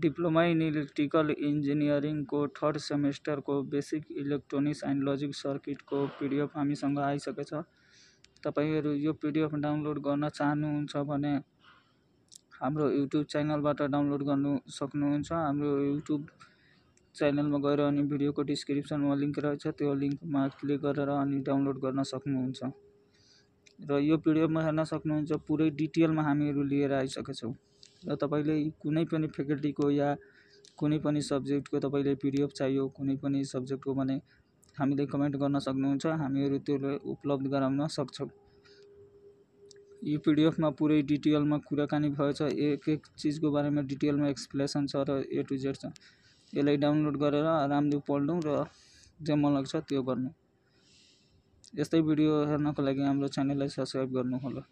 Diploma in electrical engineering को third semester को basic electronics and logic circuit को PDF हामीसँग आइसकेको छ। तपाईहरु यो पीडीएफ डाउनलोड गर्न चाहनुहुन्छ भने हाम्रो युट्युब च्यानलबाट डाउनलोड गर्न सक्नुहुन्छ। हाम्रो युट्युब च्यानलमा गएर अनि भिडियोको डिस्क्रिप्सनमा लिंक रहेछ, त्यो लिंकमा क्लिक गरेर अनि डाउनलोड गर्न सक्नुहुन्छ। र यो पीडीएफमा हेर्न सक्नुहुन्छ पुरै डिटेलमा हामीहरु लिएर आइसकेका छौं। र तपाईले कुनै पनि फ्याकल्टीको या कुनै पनि सब्जेक्टको तपाईले पीडीएफ चाहियो कुनै पनि सब्जेक्टको भने हामीले कमेन्ट गर्न सक्नुहुन्छ, हामीहरु त्यो उपलब्ध गराउन सक्छौं। यो पीडीएफमा पुरै डिटेलमा कुराकानी भएछ, एक एक चीजको बारेमा डिटेलमा एक्सप्लेनेसन छ र ए टु जेड छ। यसलाई डाउनलोड गरेर आरामले पढ्नु र जे मन लाग्छ त्यो गर्नु। यस्तै भिडियो हेर्नको लागि हाम्रो च्यानललाई सब्स्क्राइब गर्नु होला।